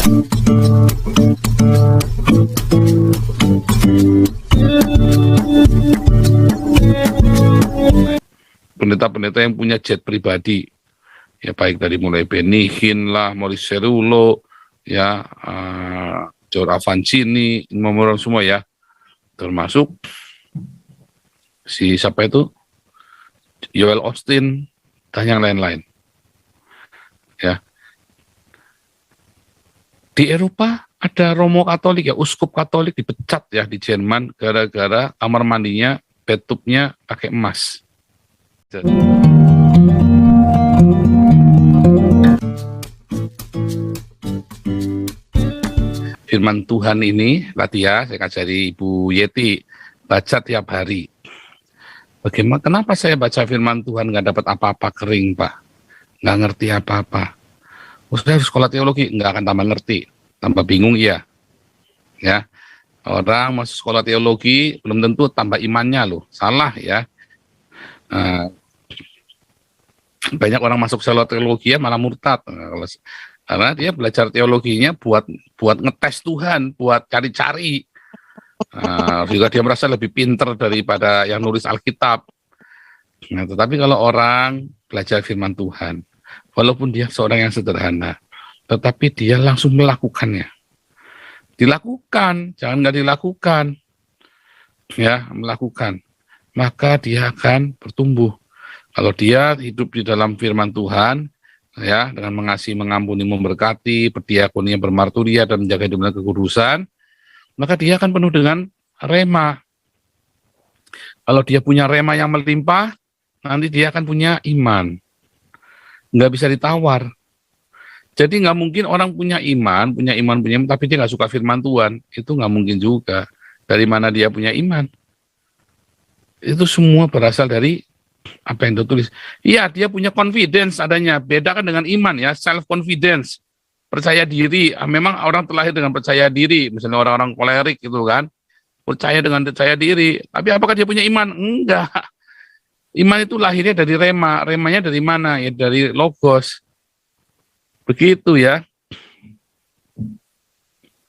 Pendeta-pendeta yang punya jet pribadi, ya baik dari mulai Benny Hinn lah, Maurice Cerullo, ya, George Avancini, orang semua ya, termasuk si siapa itu, Joel Austin, dan yang lain-lain. Ya, di Eropa ada Romo Katolik ya, uskup Katolik dipecat ya di Jerman gara-gara kamar mandinya, bathtubnya pakai emas. Firman Tuhan ini tadi ya saya ajari Ibu Yeti baca tiap hari. Bagaimana? Kenapa saya baca Firman Tuhan nggak dapat apa-apa, kering Pak, nggak ngerti apa-apa. Saya harus sekolah teologi, nggak akan tambah ngerti, tambah bingung iya. Ya, orang masuk sekolah teologi belum tentu tambah imannya loh, salah ya. Banyak orang masuk sekolah teologi ya malah murtad. Karena dia belajar teologinya buat ngetes Tuhan, buat cari-cari. Juga dia merasa lebih pinter daripada yang nulis Alkitab. Nah, tetapi kalau orang belajar firman Tuhan, walaupun dia seorang yang sederhana, tetapi dia langsung melakukannya. Dilakukan, jangan nggak dilakukan. Ya, melakukan. Maka dia akan bertumbuh. Kalau dia hidup di dalam firman Tuhan, ya, dengan mengasihi, mengampuni, memberkati, berdiakonia, bermarturia, dan menjaga hidup dan kekudusan, maka dia akan penuh dengan rema. Kalau dia punya rema yang melimpah, nanti dia akan punya iman. Nggak bisa ditawar. Jadi nggak mungkin orang punya iman, tapi dia nggak suka firman Tuhan. Itu nggak mungkin juga. Dari mana dia punya iman? Itu semua berasal dari apa yang ditulis. Iya, dia punya confidence adanya. Beda kan dengan iman ya, self confidence, percaya diri. Memang orang terlahir dengan percaya diri, misalnya orang-orang kolerik gitu kan, percaya diri. Tapi apakah dia punya iman? Enggak. Iman itu lahirnya dari rema. Remanya dari mana? Ya dari logos. Begitu ya.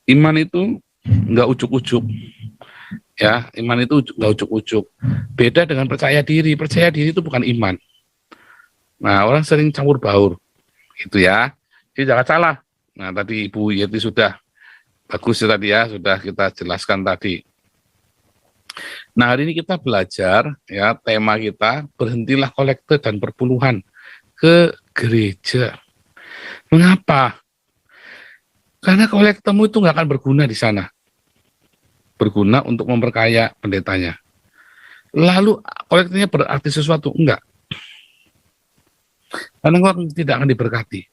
Iman itu enggak ujuk-ujuk. Ya, iman itu nggak ujuk-ujuk. Beda dengan percaya diri. Percaya diri itu bukan iman. Nah, orang sering campur baur, gitu ya. Jadi jangan salah. Nah, tadi Ibu Yeti sudah bagus ya tadi ya, sudah kita jelaskan tadi. Nah, hari ini kita belajar ya, tema kita berhentilah kolekte dan perpuluhan ke gereja. Mengapa? Karena kolektemu itu nggak akan berguna di sana. Berguna untuk memperkaya pendetanya. Lalu kolektenya berarti sesuatu? Enggak. Karena orang tidak akan diberkati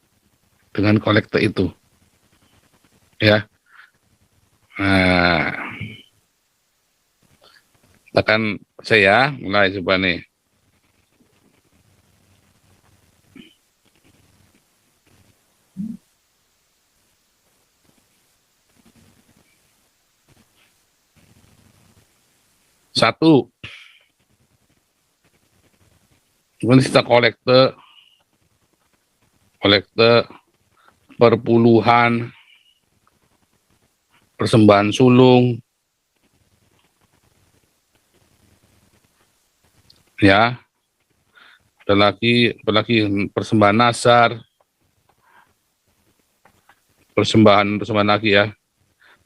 dengan kolekte itu. Ya. Nah, akan saya mulai coba nih. Satu, kita kolekte perpuluhan, persembahan sulung, ya, ada lagi persembahan nasar, persembahan lagi ya,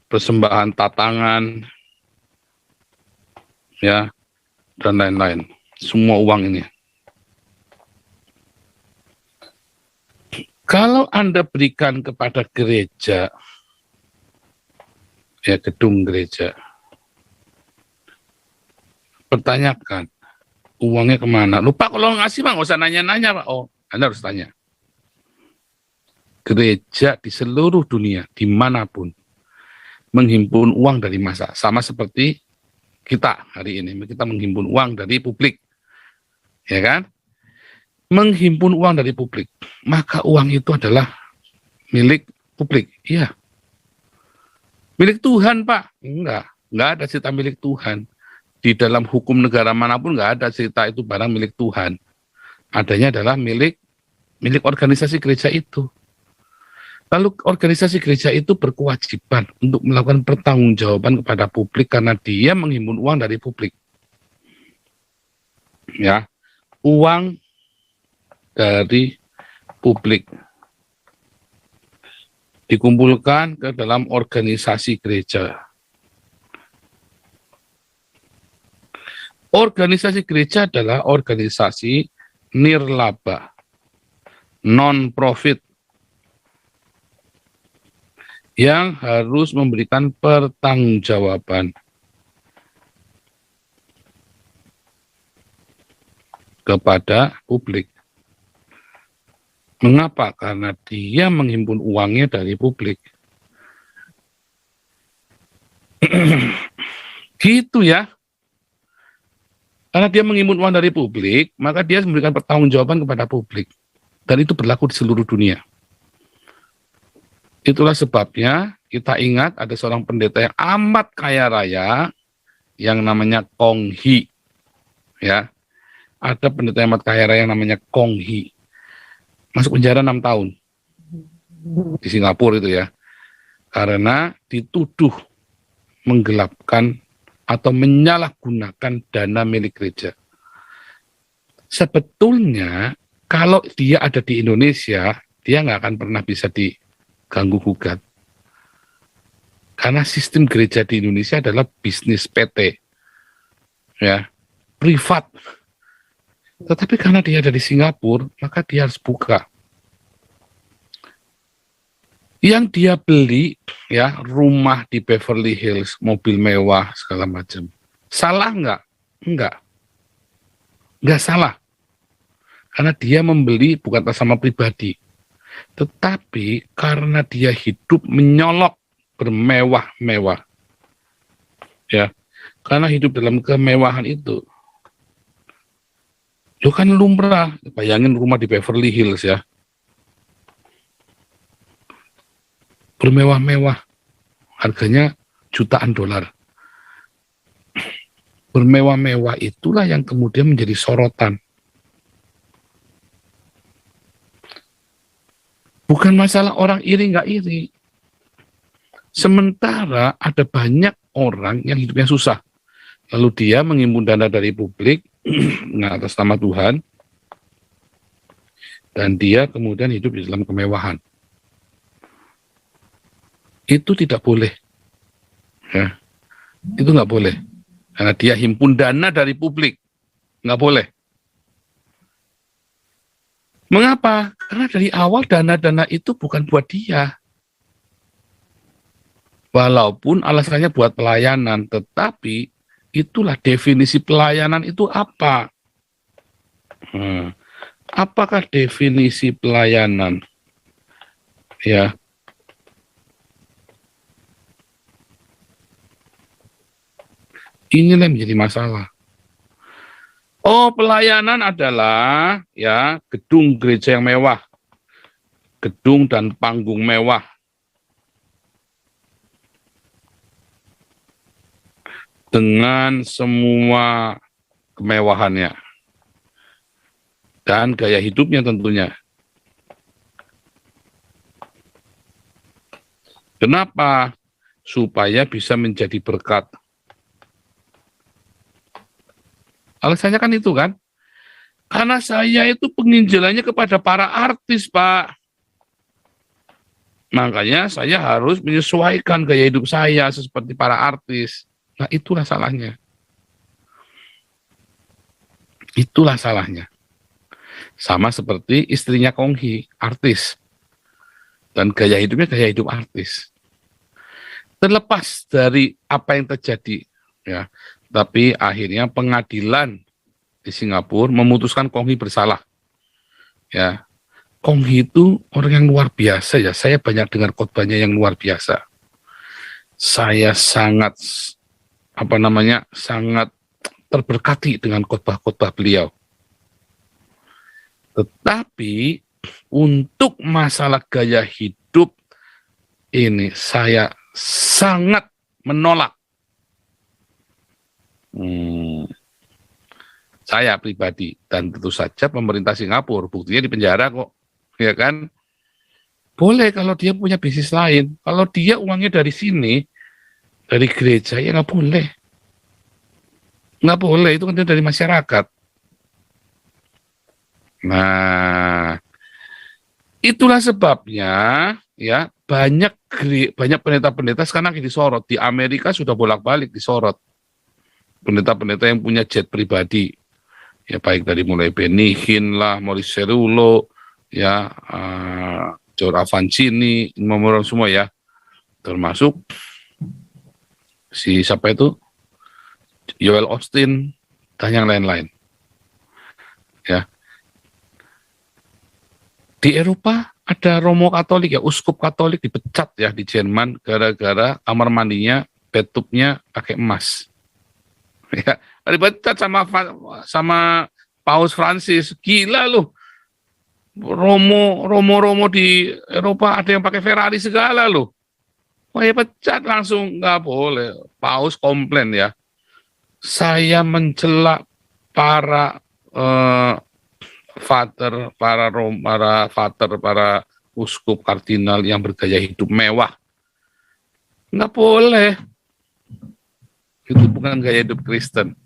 persembahan tatangan, ya, dan lain-lain. Semua uang ini. Kalau Anda berikan kepada gereja, ya gedung gereja, pertanyakan, uangnya kemana? Lupa kalau ngasih Pak, nggak usah nanya-nanya Pak. Oh, Anda harus tanya. Gereja di seluruh dunia, dimanapun, menghimpun uang dari massa. Sama seperti kita hari ini, kita menghimpun uang dari publik, ya kan? Menghimpun uang dari publik, maka uang itu adalah milik publik. Iya. Milik Tuhan, Pak? Enggak ada cerita milik Tuhan. Di dalam hukum negara manapun enggak ada cerita itu barang milik Tuhan. Adanya adalah milik organisasi gereja itu. Lalu organisasi gereja itu berkewajiban untuk melakukan pertanggungjawaban kepada publik karena dia menghimpun uang dari publik. Ya, uang dari publik dikumpulkan ke dalam organisasi gereja. Organisasi gereja adalah organisasi nirlaba, non-profit, yang harus memberikan pertanggungjawaban kepada publik. Mengapa? Karena dia menghimpun uangnya dari publik. Gitu ya. Karena dia menghimpun uang dari publik, maka dia memberikan pertanggungjawaban kepada publik. Dan itu berlaku di seluruh dunia. Itulah sebabnya kita ingat ada seorang pendeta yang amat kaya raya yang namanya Kong Hee. Ya. Ada pendeta yang amat kaya raya yang namanya Kong Hee. Masuk penjara 6 tahun di Singapura itu ya. Karena dituduh menggelapkan atau menyalahgunakan dana milik gereja. Sebetulnya kalau dia ada di Indonesia, dia nggak akan pernah bisa diganggu gugat. Karena sistem gereja di Indonesia adalah bisnis PT, ya, privat. Tetapi karena dia ada di Singapura, maka dia harus buka. Yang dia beli, ya, rumah di Beverly Hills, mobil mewah, segala macam. Salah nggak? Enggak. Nggak salah. Karena dia membeli bukan atas nama pribadi. Tetapi karena dia hidup menyolok bermewah-mewah. Ya. Karena hidup dalam kemewahan itu. Itu kan lumrah, bayangin rumah di Beverly Hills ya. Bermewah-mewah, harganya jutaan dolar. Bermewah-mewah itulah yang kemudian menjadi sorotan. Bukan masalah orang iri nggak iri. Sementara ada banyak orang yang hidupnya susah. Lalu dia menghimpun dana dari publik atas nama Tuhan, dan dia kemudian hidup di dalam kemewahan. Itu tidak boleh. Ya. Itu nggak boleh. Karena dia himpun dana dari publik. Nggak boleh. Mengapa? Karena dari awal dana-dana itu bukan buat dia. Walaupun alasannya buat pelayanan, tetapi itulah definisi pelayanan itu apa? Apakah definisi pelayanan? Ya. Inilah yang menjadi masalah. Oh, pelayanan adalah ya gedung gereja yang mewah, gedung dan panggung mewah, dengan semua kemewahannya dan gaya hidupnya tentunya. Kenapa? Supaya bisa menjadi berkat. Alasannya kan itu kan. Karena saya itu penginjilannya kepada para artis, Pak. Makanya saya harus menyesuaikan gaya hidup saya seperti para artis. Nah, itulah salahnya. Itulah salahnya. Sama seperti istrinya Kong Hee, artis. Dan gaya hidupnya gaya hidup artis. Terlepas dari apa yang terjadi, ya. Tapi akhirnya pengadilan di Singapura memutuskan Kong Hee bersalah. Ya. Kong Hee itu orang yang luar biasa ya. Saya banyak dengar khotbahnya yang luar biasa. Saya sangat sangat terberkati dengan khotbah-khotbah beliau. Tetapi untuk masalah gaya hidup ini saya sangat menolak. Saya pribadi dan tentu saja pemerintah Singapura, buktinya di penjara kok, ya kan? Boleh kalau dia punya bisnis lain. Kalau dia uangnya dari sini, dari gereja, ya nggak boleh. Nggak boleh, itu kan dari masyarakat. Nah, itulah sebabnya ya banyak pendeta-pendeta sekarang lagi disorot. Di Amerika sudah bolak-balik disorot. Pendeta-pendeta yang punya jet pribadi. Ya baik dari mulai Benny Hinn lah, Maurice Cerullo, ya, George Avancini, semua ya. Termasuk si siapa itu, Joel Austin, dan yang lain-lain. Ya. Di Eropa ada Romo Katolik ya, uskup Katolik dipecat ya di Jerman gara-gara kamar mandinya, bathtubnya pakai emas. Ya, dipecat sama Paus Francis. Gila loh. Romo di Eropa ada yang pakai Ferrari segala loh. Wah, ya pecat langsung, nggak boleh. Paus komplain ya. Saya mencela para para uskup kardinal yang bergaya hidup mewah. Nggak boleh. Itu bukan gaya hidup Kristen.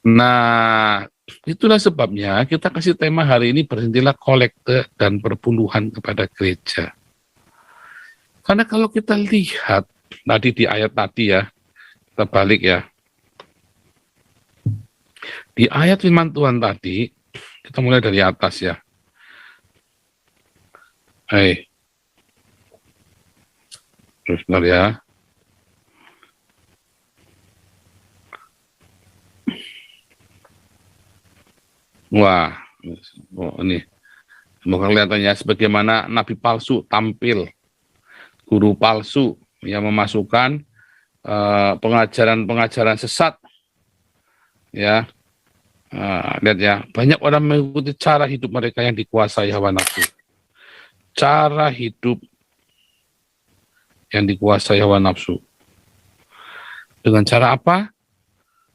Nah, itulah sebabnya kita kasih tema hari ini, berhentilah kolekte dan perpuluhan kepada gereja. Karena kalau kita lihat tadi di ayat tadi ya, kita balik ya. Di ayat firman Tuhan tadi, kita mulai dari atas ya. Terus benar ya. Wah, ini semoga kelihatannya sebagaimana nabi palsu tampil, guru palsu yang memasukkan pengajaran-pengajaran sesat, ya. Lihat ya, banyak orang mengikuti cara hidup mereka yang dikuasai hawa nafsu. Cara hidup yang dikuasai hawa nafsu. Dengan cara apa?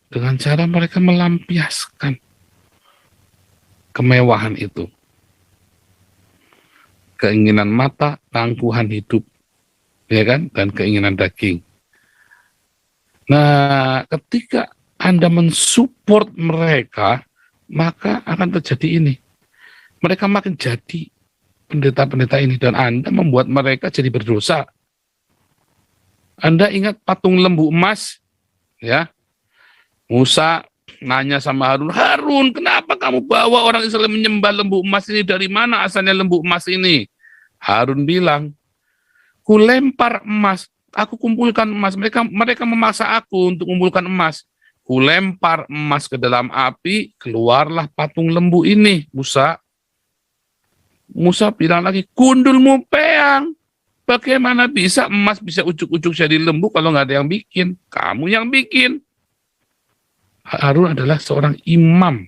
Dengan cara mereka melampiaskan kemewahan itu. Keinginan mata, tangguhan hidup, ya kan? Dan keinginan daging. Nah, ketika Anda mensupport mereka, maka akan terjadi ini. Mereka makin jadi pendeta-pendeta ini, dan Anda membuat mereka jadi berdosa. Anda ingat patung lembu emas, ya? Musa nanya sama Harun, Harun, kenapa kamu bawa orang Israel menyembah lembu emas ini? Dari mana asalnya lembu emas ini? Harun bilang, ku lempar emas, aku kumpulkan emas. Mereka memaksa aku untuk kumpulkan emas. Ku lempar emas ke dalam api, keluarlah patung lembu ini, Musa. Musa bilang lagi, gundulmu peang. Bagaimana bisa emas bisa ujuk-ujuk jadi lembu kalau nggak ada yang bikin? Kamu yang bikin. Harun adalah seorang imam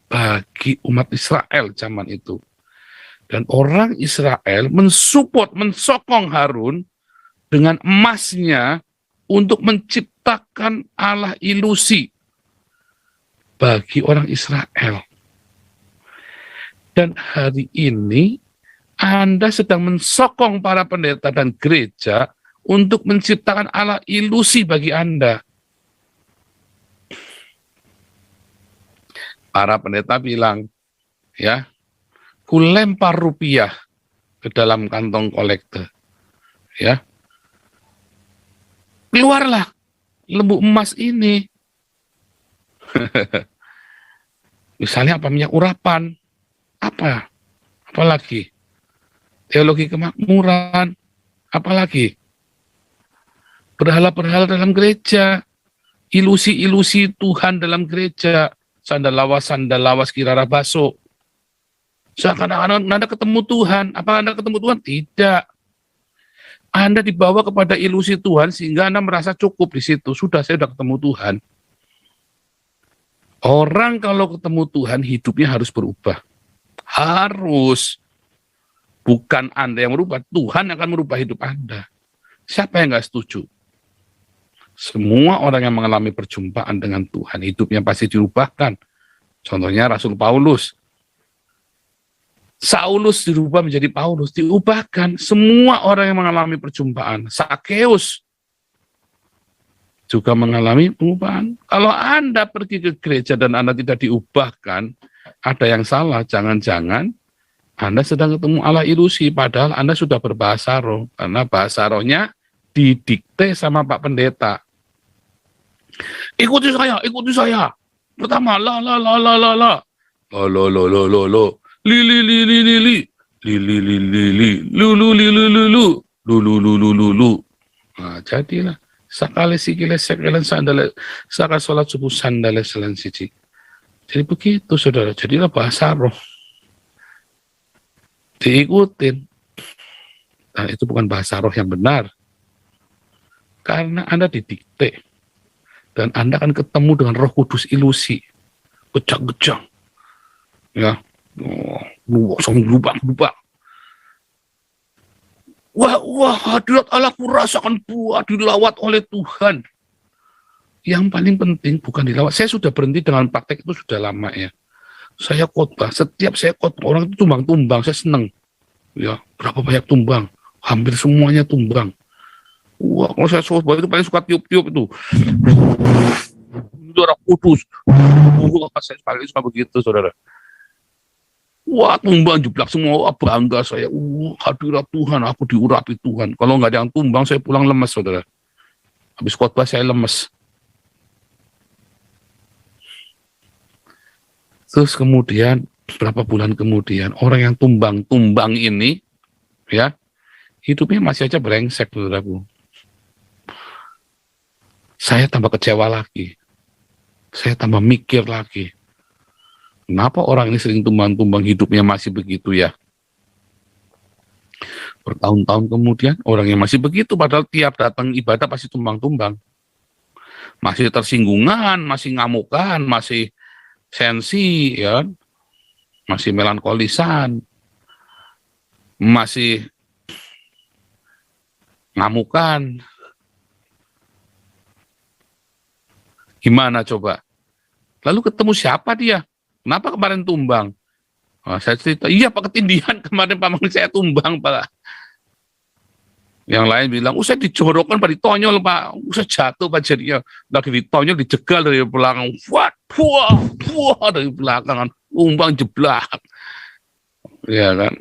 bagi umat Israel zaman itu. Dan orang Israel mensupport, mensokong Harun dengan emasnya untuk menciptakan Allah ilusi bagi orang Israel. Dan hari ini Anda sedang mensokong para pendeta dan gereja untuk menciptakan Allah ilusi bagi Anda. Para pendeta bilang, ya, ku lempar rupiah ke dalam kantong kolekte, ya. Keluarlah lembu emas ini. Misalnya apa, minyak urapan, apalagi teologi kemakmuran, apalagi berhala-berhala dalam gereja, ilusi-ilusi Tuhan dalam gereja, sandal lawas kirara baso. Seakan-akan Anda ketemu Tuhan. Apa Anda ketemu Tuhan? Tidak. Anda dibawa kepada ilusi Tuhan sehingga Anda merasa cukup di situ. Sudah, saya sudah ketemu Tuhan. Orang kalau ketemu Tuhan hidupnya harus berubah. Harus. Bukan Anda yang merubah, Tuhan akan merubah hidup Anda. Siapa yang nggak setuju? Semua orang yang mengalami perjumpaan dengan Tuhan, hidupnya pasti diubahkan. Contohnya Rasul Paulus. Saulus dirubah menjadi Paulus, diubahkan. Semua orang yang mengalami perjumpaan. Sakeus juga mengalami perubahan. Kalau Anda pergi ke gereja dan Anda tidak diubahkan, ada yang salah. Jangan-jangan Anda sedang ketemu Allah ilusi, padahal Anda sudah berbahasa roh. Karena bahasa rohnya didikte sama Pak Pendeta. Ikuti saya, ikuti saya. Pertama, la la la la la la. Lo lo lo lo lo lo. Li li li li li li. Li li li li li. Lu lu li lu lu lu. Lu lu lu lu lu lu. Nah, jadilah sakale sikile sekelen sandale saka salat subuh sandale selan siji. Jadi begitu saudara, jadilah bahasa roh. Diikutin. Nah, itu bukan bahasa roh yang benar. Karena Anda didikte. Dan Anda akan ketemu dengan Roh Kudus ilusi. Gejang-gejang. Ya. Langsung lubang-lubang. Wah, hadirat Allah ku rasakan buah dilawat oleh Tuhan. Yang paling penting bukan dilawat. Saya sudah berhenti dengan praktek itu sudah lama ya. Saya khotbah, setiap saya khotbah orang itu tumbang-tumbang, saya senang. Ya, berapa banyak tumbang? Hampir semuanya tumbang. Wah, kalau saya khotbah itu paling suka tiup-tiup itu. Itu Roh Kudus. Saya paling suka begitu, saudara. Wah, tumbang jeblak semua, bangga saya. Hadirat Tuhan, aku diurapi Tuhan. Kalau nggak ada yang tumbang, saya pulang lemes, saudara. Habis khotbah saya lemes. Terus kemudian, berapa bulan kemudian, orang yang tumbang-tumbang ini, ya, hidupnya masih aja brengsek, saudaraku. Saya tambah kecewa lagi. Saya tambah mikir lagi. Kenapa orang ini sering tumbang-tumbang hidupnya masih begitu ya? Bertahun-tahun kemudian orang yang masih begitu, padahal tiap datang ibadah pasti tumbang-tumbang. Masih tersinggungan, masih ngamukan, masih sensi, ya, masih melankolisan, masih ngamukan. Gimana coba? Lalu ketemu siapa dia? Kenapa kemarin tumbang? Nah, saya cerita, iya Pak ketindihan kemarin paman saya tumbang Pak. Yang lain bilang, saya dijorokkan Pak, ditonyol Pak, saya jatuh Pak jadinya. Lagi ditonyol, dijegal dari belakang. Wah, dari belakangan, tumbang jeblak. Ya kan.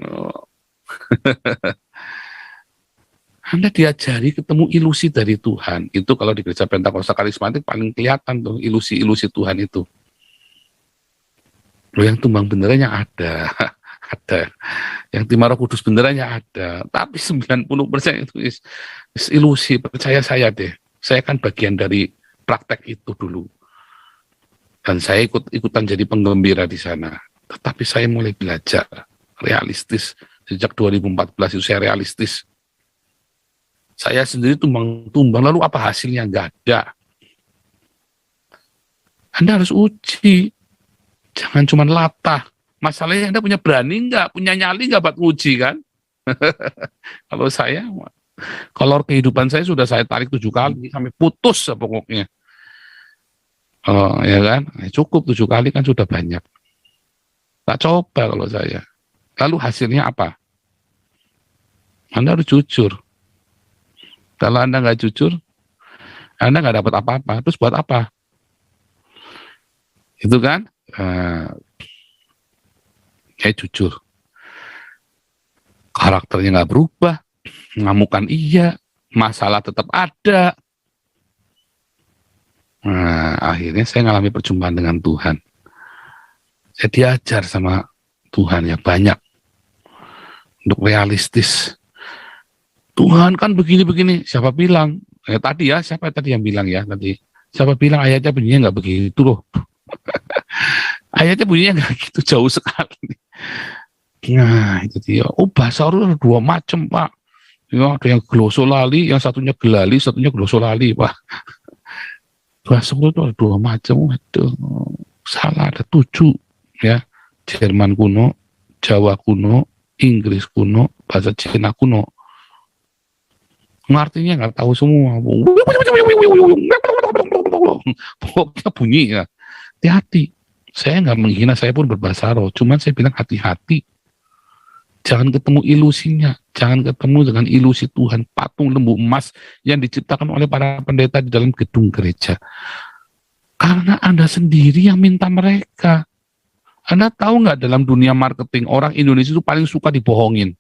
Anda diajari ketemu ilusi dari Tuhan. Itu kalau di gereja Pentakosta Karismatik paling kelihatan tuh ilusi-ilusi Tuhan itu. Loh, yang tumbang benerannya ada. Ada. Yang timah Roh Kudus benerannya ada. Tapi 90% itu ilusi. Percaya saya deh. Saya kan bagian dari praktek itu dulu. Dan saya ikutan jadi penggembira di sana. Tetapi saya mulai belajar realistis. Sejak 2014 itu saya realistis. Saya sendiri tumbang-tumbang, lalu apa hasilnya? Nggak ada. Anda harus uji. Jangan cuma latah. Masalahnya Anda punya berani nggak? Punya nyali nggak buat uji kan? Kalau saya, kolor kehidupan saya sudah saya tarik 7 kali, sampai putus pokoknya. Oh, ya kan? Cukup 7 kali kan sudah banyak. Tak coba kalau saya. Lalu hasilnya apa? Anda harus jujur. Kalau Anda nggak jujur, Anda nggak dapat apa-apa. Terus buat apa? Itu kan? Kayak jujur. Karakternya nggak berubah. Ngamukan iya. Masalah tetap ada. Nah, akhirnya saya ngalami perjumpaan dengan Tuhan. Saya diajar sama Tuhan ya banyak. Untuk realistis. Tuhan kan begini-begini. Siapa bilang? Tadi ya, siapa tadi yang bilang ya tadi? Siapa bilang ayatnya bunyinya nggak begitu loh? Ayatnya bunyinya nggak gitu, jauh sekali. Nah, itu dia. Oh, bahasa roh ada 2 macam, Pak. Ya, ada yang glosolali, yang satunya gelali, satunya glosolali, Pak. Bahasa roh itu ada 2 macam. Waduh, salah, ada 7. Ya, Jerman kuno, Jawa kuno, Inggris kuno, bahasa Cina kuno. Ngartinya nggak tahu semua. Pokoknya bunyi ya. Hati-hati. Saya nggak menghina, saya pun berbahasa roh. Cuman saya bilang hati-hati. Jangan ketemu ilusinya, jangan ketemu dengan ilusi Tuhan, patung lembu emas yang diciptakan oleh para pendeta di dalam gedung gereja. Karena Anda sendiri yang minta mereka. Anda tahu nggak, dalam dunia marketing, orang Indonesia itu paling suka dibohongin.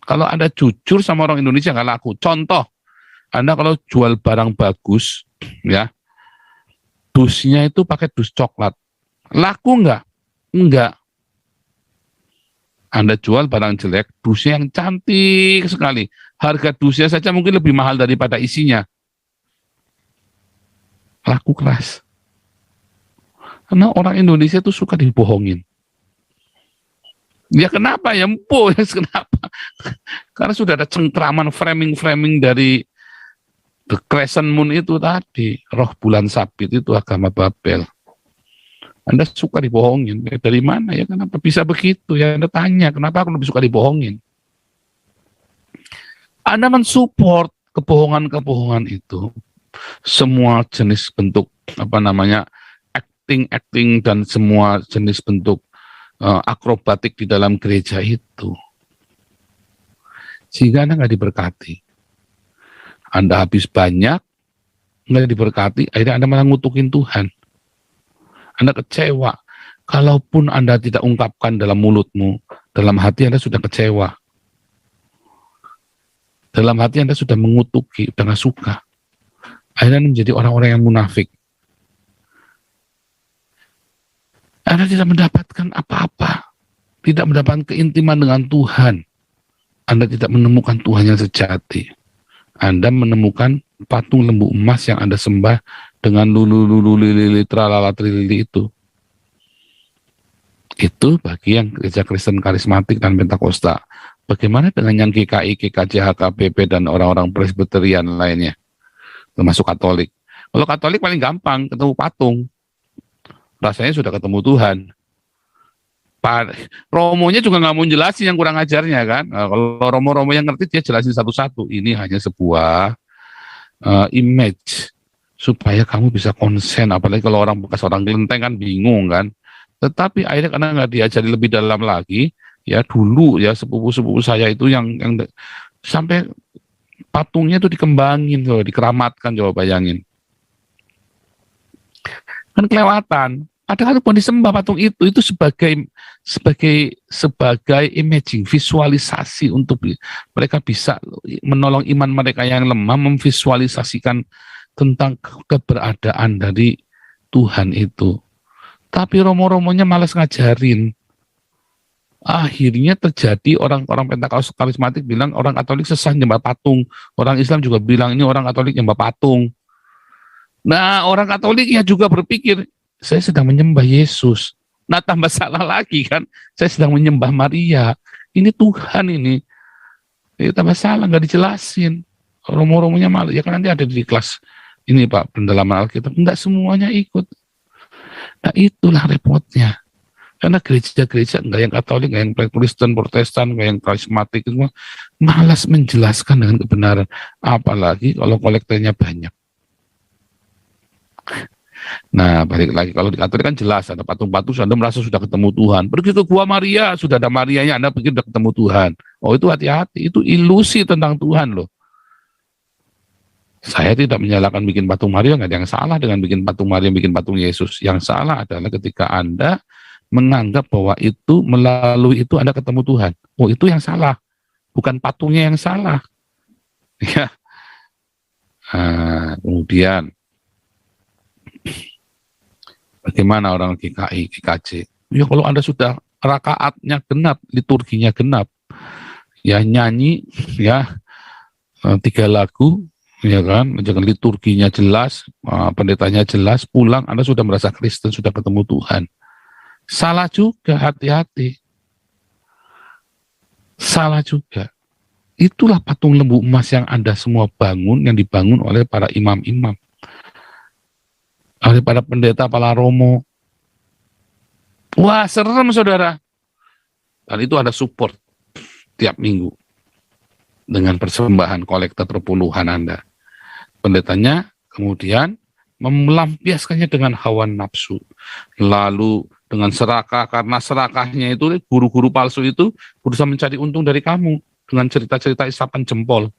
Kalau Anda jujur sama orang Indonesia nggak laku. Contoh, Anda kalau jual barang bagus, ya, dusnya itu pakai dus coklat. Laku nggak? Enggak. Anda jual barang jelek, dusnya yang cantik sekali. Harga dusnya saja mungkin lebih mahal daripada isinya. Laku keras. Karena orang Indonesia itu suka dibohongin. Ya kenapa? Ya empuh, ya kenapa? Karena sudah ada cengkraman framing-framing dari The Crescent Moon itu tadi. Roh bulan sabit itu agama Babel. Anda suka dibohongin. Dari mana ya? Kenapa bisa begitu? Ya Anda tanya, kenapa aku lebih suka dibohongin? Anda mensupport kebohongan-kebohongan itu. Semua jenis bentuk, acting dan semua jenis bentuk akrobatik di dalam gereja itu. Sehingga Anda nggak diberkati. Anda habis banyak, nggak diberkati, akhirnya Anda malah ngutukin Tuhan. Anda kecewa. Kalaupun Anda tidak ungkapkan dalam mulutmu, dalam hati Anda sudah kecewa. Dalam hati Anda sudah mengutuki, sudah nggak suka. Akhirnya Anda menjadi orang-orang yang munafik. Anda tidak mendapatkan apa-apa. Tidak mendapatkan keintiman dengan Tuhan. Anda tidak menemukan Tuhan yang sejati. Anda menemukan patung lembu emas yang Anda sembah dengan lulu lili tralala trilili itu. Itu bagi yang gereja Kristen karismatik dan Pentakosta. Bagaimana dengan yang GKI, GKJ, HKBP dan orang-orang Presbyterian lainnya, termasuk Katolik? Kalau Katolik paling gampang ketemu patung, rasanya sudah ketemu Tuhan. Romonya juga nggak mau jelasin yang kurang ajarnya kan. Nah, kalau Romo-Romo yang ngerti dia jelasin satu-satu. Ini hanya sebuah image supaya kamu bisa konsen. Apalagi kalau orang bekas orang kelenteng kan bingung kan. Tetapi akhirnya karena nggak diajari lebih dalam lagi, ya dulu ya sepupu-sepupu saya itu yang sampai patungnya itu dikembangin, coba dikeramatkan, coba bayangin. Kan kelewatan. Padahal pun disembah patung itu sebagai imaging, visualisasi untuk mereka bisa menolong iman mereka yang lemah, memvisualisasikan tentang keberadaan dari Tuhan itu. Tapi romo-romonya malas ngajarin. Akhirnya terjadi orang-orang Pentakosta karismatik bilang orang Katolik sesat nyembah patung. Orang Islam juga bilang ini orang Katolik nyembah patung. Nah, orang Katolik ya juga berpikir, saya sedang menyembah Yesus. Nah, tambah salah lagi kan, saya sedang menyembah Maria. Ini Tuhan ini. Ya, tambah salah, nggak dijelasin. Romo-romonya malu. Ya kan nanti ada di kelas ini Pak, pendalaman Alkitab. Enggak semuanya ikut. Nah, itulah repotnya. Karena gereja-gereja, enggak yang Katolik, enggak yang Kristen, Protestan, enggak yang karismatik, itu malas menjelaskan dengan kebenaran. Apalagi kalau kolektornya banyak. Nah, balik lagi, kalau di Katolik kan jelas, ada patung-patung, Anda merasa sudah ketemu Tuhan. Pergi ke Gua Maria, sudah ada Marianya, Anda pikir sudah ketemu Tuhan. Oh, itu hati-hati, itu ilusi tentang Tuhan loh. Saya tidak menyalahkan bikin patung Maria, nggak ada yang salah dengan bikin patung Maria, bikin patung Yesus. Yang salah adalah ketika Anda menganggap bahwa itu, melalui itu Anda ketemu Tuhan. Oh, itu yang salah, bukan patungnya yang salah. Ya. Nah, kemudian bagaimana orang GKI, GKJ? Ya kalau Anda sudah rakaatnya genap, liturginya genap, ya nyanyi, ya 3 lagu, ya kan, jangan liturginya jelas, pendetanya jelas, pulang Anda sudah merasa Kristen, sudah ketemu Tuhan. Salah juga, hati-hati. Salah juga. Itulah patung lembu emas yang Anda semua bangun, yang dibangun oleh para imam-imam, oleh para pendeta, para romo. Wah, serem saudara. Dan itu ada support tiap minggu dengan persembahan kolektor perpuluhan Anda. Pendetanya kemudian melampiaskannya dengan hawa nafsu. Lalu dengan serakah, karena serakahnya itu guru-guru palsu itu berusaha mencari untung dari kamu dengan cerita-cerita isapan jempol.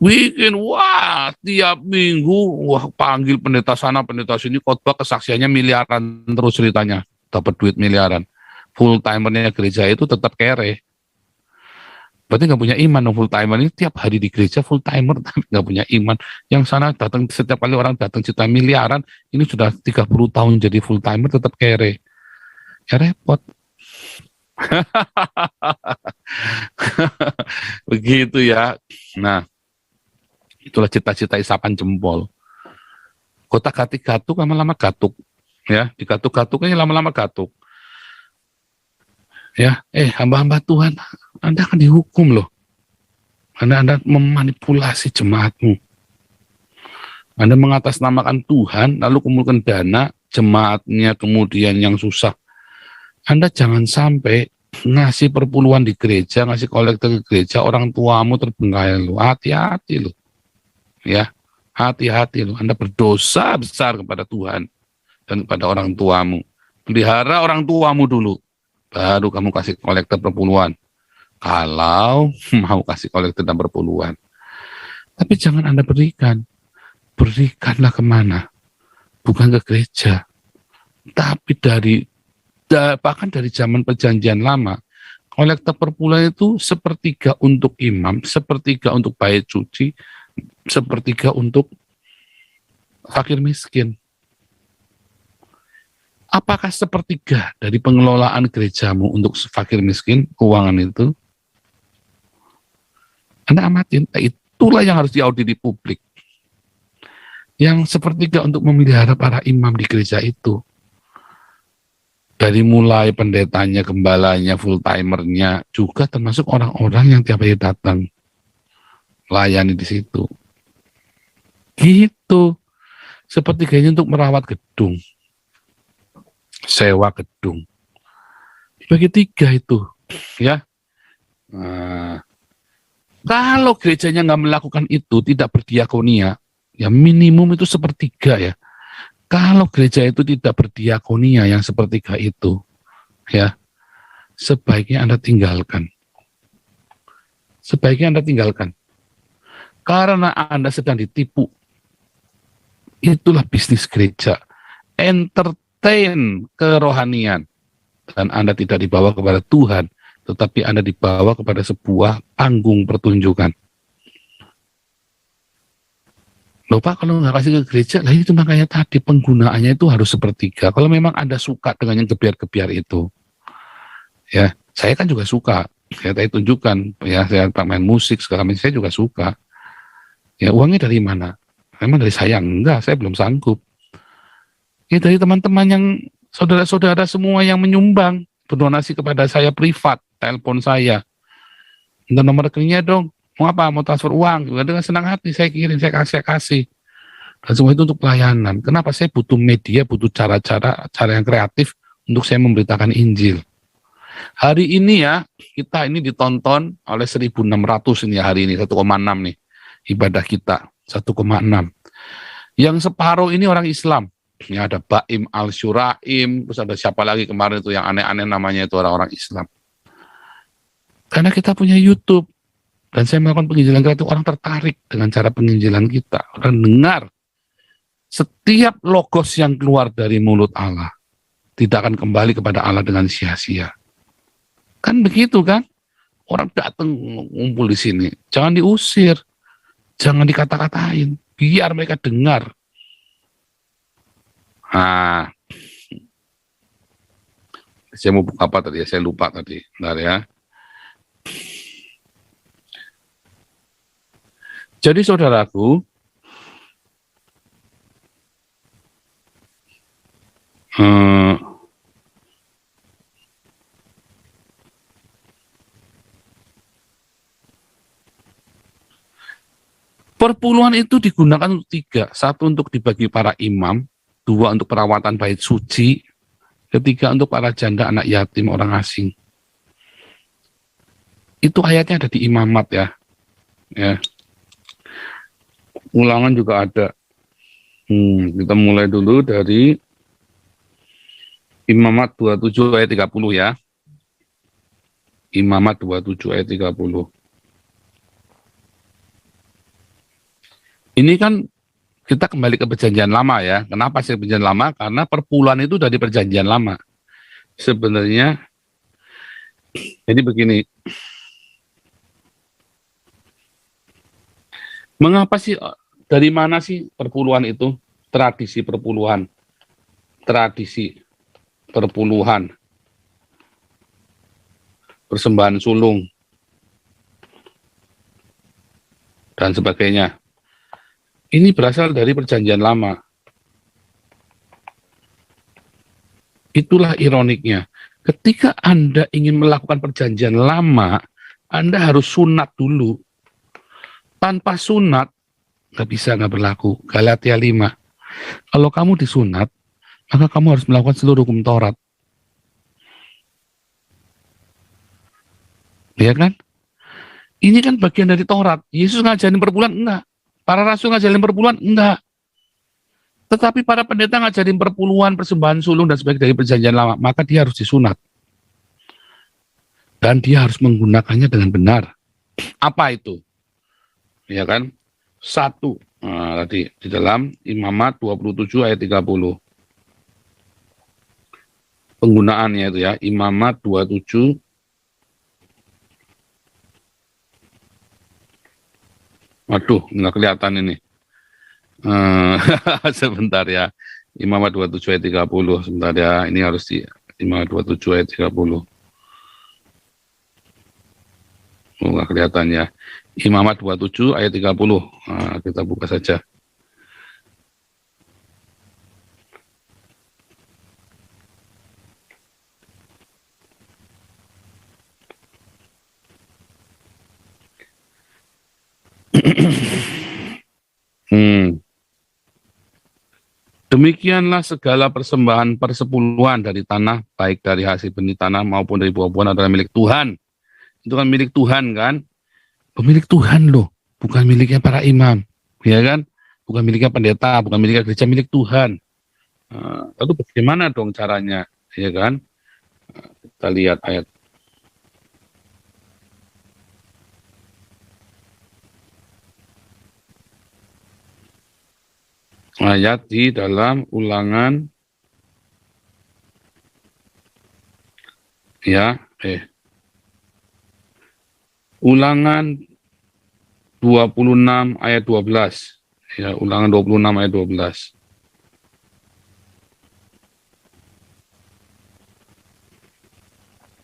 Bikin, wah, tiap minggu, wah, panggil pendeta sana, pendeta sini, khotbah kesaksiannya miliaran terus ceritanya, dapat duit miliaran. Full timernya gereja itu tetap kere. Berarti nggak punya iman dong. Full timer ini tiap hari di gereja full timer tapi nggak punya iman. Yang sana datang, setiap kali orang datang cerita miliaran, ini sudah 30 tahun jadi full timer tetap kere. Ya repot. Begitu ya. Nah, itulah cita-cita isapan jempol. Kota katik gatuk lama-lama gatuk. Ya, digatuk-gatuknya lama-lama gatuk. Ya, hamba-hamba Tuhan, Anda akan dihukum loh. Anda memanipulasi jemaatmu. Anda mengatasnamakan Tuhan, lalu kumpulkan dana, jemaatnya kemudian yang susah. Anda jangan sampai ngasih perpuluhan di gereja, ngasih kolektor ke gereja, orang tuamu terbengkalai lo. Hati-hati lo. Ya, hati-hati lo. Anda berdosa besar kepada Tuhan dan kepada orang tuamu. Pelihara orang tuamu dulu, baru kamu kasih kolektor perpuluhan. Kalau mau kasih kolektor dan perpuluhan. Tapi jangan Anda berikanlah kemana? Bukan ke gereja, tapi bahkan dari zaman perjanjian lama, kolektor perpuluhan itu sepertiga untuk imam, sepertiga untuk bait suci, sepertiga untuk fakir miskin. Apakah sepertiga dari pengelolaan gerejamu untuk fakir miskin, keuangan itu? Anda amatin, itulah yang harus diaudit di publik. Yang sepertiga untuk memelihara para imam di gereja itu. Dari mulai pendetanya, gembalanya, full timernya, juga termasuk orang-orang yang tiap hari datang layani di situ. Gitu. Sepertiganya untuk merawat gedung, sewa gedung. Bagi tiga itu, ya. Nah, kalau gerejanya nggak melakukan itu, tidak berdiakonia, ya minimum itu sepertiga ya. Kalau gereja itu tidak berdiakonia yang sepertiga itu, ya, sebaiknya Anda tinggalkan. Sebaiknya Anda tinggalkan. Karena Anda sedang ditipu. Itulah bisnis gereja. Entertain kerohanian. Dan Anda tidak dibawa kepada Tuhan, tetapi Anda dibawa kepada sebuah panggung pertunjukan. Loh Pak, kalau nggak kasih ke gereja, lah itu makanya tadi penggunaannya itu harus sepertiga. Kalau memang Anda suka dengan yang gebiar-gebiar itu, ya, saya kan juga suka. Saya tadi tunjukkan, ya, saya main musik segala macam, saya juga suka. Ya, uangnya dari mana? Memang dari saya? Enggak, saya belum sanggup. Ya, dari teman-teman yang saudara-saudara semua yang menyumbang, berdonasi kepada saya privat, telepon saya. Minta nomor rekeningnya dong. Mau apa? Mau transfer uang? Juga dengan senang hati saya kirim, saya kasih. Dan semua itu untuk pelayanan. Kenapa? Saya butuh media, butuh cara yang kreatif untuk saya memberitakan Injil. Hari ini ya, kita ini ditonton oleh 1.600 ini hari ini, 1,6 nih. Ibadah kita, 1,6. Yang separuh ini orang Islam. Ya, ada Baim Al-Syuraim, terus ada siapa lagi kemarin itu yang aneh-aneh namanya itu orang-orang Islam. Karena kita punya YouTube. Dan saya melakukan penginjilan gratis, orang tertarik dengan cara penginjilan kita. Orang dengar setiap logos yang keluar dari mulut Allah tidak akan kembali kepada Allah dengan sia-sia. Kan begitu kan? Orang datang ngumpul di sini, jangan diusir, jangan dikata-katain, biar mereka dengar. Nah, saya mau buka apa tadi ya? Saya lupa tadi. Bentar ya. Jadi saudaraku, perpuluhan itu digunakan untuk tiga. Satu untuk dibagi para imam, dua untuk perawatan bait suci, ketiga untuk para janda anak yatim orang asing. Itu ayatnya ada di Imamat ya. Ya. Ulangan juga ada. Kita mulai dulu dari Imamat 27 ayat 30 ya. Imamat 27 ayat 30. Ini kan kita kembali ke perjanjian lama ya. Kenapa sih perjanjian lama? Karena perpuluhan itu dari perjanjian lama. Sebenarnya, jadi begini, mengapa sih, dari mana sih perpuluhan itu? Tradisi perpuluhan, persembahan sulung, dan sebagainya. Ini berasal dari perjanjian lama. Itulah ironiknya. Ketika Anda ingin melakukan perjanjian lama, Anda harus sunat dulu. Tanpa sunat, nggak berlaku. Galatia 5. Kalau kamu disunat, maka kamu harus melakukan seluruh hukum Taurat. Ya kan? Ini kan bagian dari Taurat. Yesus ngajarin perpuluhan? Enggak. Para rasul ngajarin perpuluhan? Enggak. Tetapi para pendeta ngajarin perpuluhan, persembahan sulung, dan sebagainya dari perjanjian lama. Maka dia harus disunat. Dan dia harus menggunakannya dengan benar. Apa itu? Ya kan? Satu. Nah, tadi di dalam Imamat 27 ayat 30. Penggunaannya itu ya, Imamat 27. Waduh, nggak kelihatan ini. Sebentar ya. Imamat 27 ayat 30. Sebentar ya, ini harus di Imamat 27 ayat 30. Oh, nggak kelihatan ya. Imamat 27 ayat 30. Nah, kita buka saja. Demikianlah segala persembahan persepuluhan dari tanah, baik dari hasil benih tanah maupun dari buah-buahan adalah milik Tuhan. Itu kan milik Tuhan kan? Pemilik Tuhan loh, bukan miliknya para imam, ya kan? Bukan miliknya pendeta, bukan miliknya gereja, milik Tuhan. Lalu bagaimana dong caranya, ya kan? Kita lihat ayat di dalam Ulangan ya, Ulangan 26 ayat 12. Ya, Ulangan 26 ayat 12.